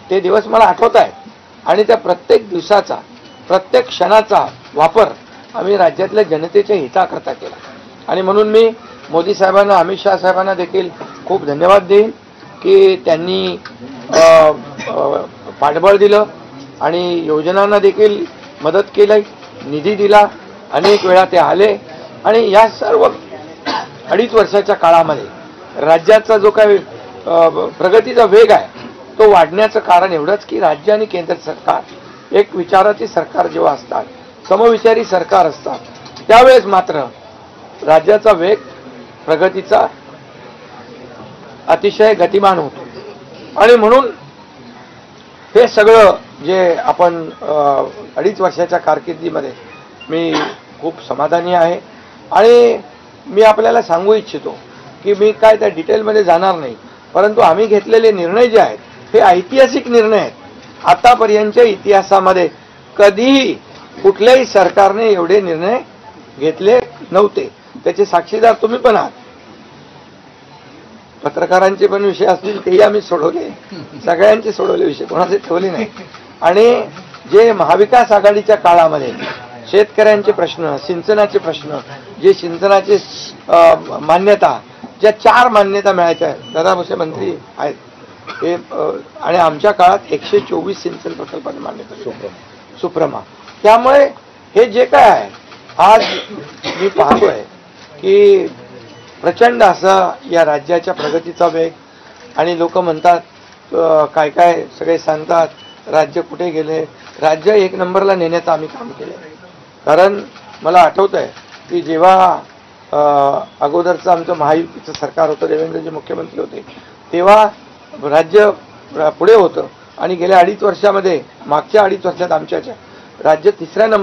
ते दिवस मला आठवत आहेत आणि त्या प्रत्येक दिवसाचा प्रत्येक क्षणाचा वापर आम्ही राज्यातल्या जनतेच्या हिताकरता केला आणि म्हणून मी मोदी साहेबांना अमित शाह साहेबांना देखील खूप धन्यवाद देईन की त्यांनी पाठबळ दिलं आणि योजनांना देखील मदत केली, निधी दिला, अनेक वेळा ते आले आणि या सर्व 2.5 वर्षाच्या काळामध्ये राज्याचा जो काही प्रगतीचा वेग आहे तो वाढण्याचं कारण एवढंच की राज्य आणि केंद्र सरकार एक विचाराची सरकार जेव्हा असतात, समविचारी सरकार असतात, त्यावेळेस मात्र राज्याचा वेग प्रगतीचा अतिशय गतिमान होतो आणि म्हणून हे सगळं जे आपण 2.5 वर्षाच्या कारकिर्दीमध्ये मी खूप समाधानी आहे आणि मी आपल्याला सांगू इच्छितो की मी काय त्या डिटेलमध्ये जाणार नाही, परंतु आम्ही घेतलेले निर्णय जे आहेत हे ऐतिहासिक निर्णय आहेत. आतापर्यंतच्या इतिहासामध्ये कधीही कुठल्याही सरकारने एवढे निर्णय घेतले नव्हते. त्याचे साक्षीदार तुम्ही पण आहात. पत्रकारांचे पण विषय असतील तेही आम्ही सोडवले, सगळ्यांचे सोडवले विषय, कोणाचे ठेवले नाही. आणि जे महाविकास आघाडीच्या काळामध्ये शेतकऱ्यांचे प्रश्न, सिंचनाचे प्रश्न, जे सिंचनाचे मान्यता, ज्या 4 मान्यता मिळायच्या, दादा भुसे मंत्री आहेत ते, आणि आमच्या काळात 124 सिंचन प्रकल्पांना मान्यता, सुप्रमा. त्यामुळे हे जे काय आहे आज मी पाहतोय की प्रचंड असा या राज्याच्या प्रगतीचा वेग आणि लोक म्हणतात काय काय सगळे सांगतात राज्य कुठे गेले. राज्य 1 नंबरला नेण्याचं आम्ही काम केलं. कारण मला आठवत आहे की जेव्हा अगोदरचं आमचं महायुतीचं सरकार होतं, देवेंद्रजी मुख्यमंत्री होते, तेव्हा राज्य पुढे होतं आणि गेल्या 2.5 वर्षामध्ये, मागच्या 2.5 वर्षात आमच्या राज्य 3ऱ्या नंबर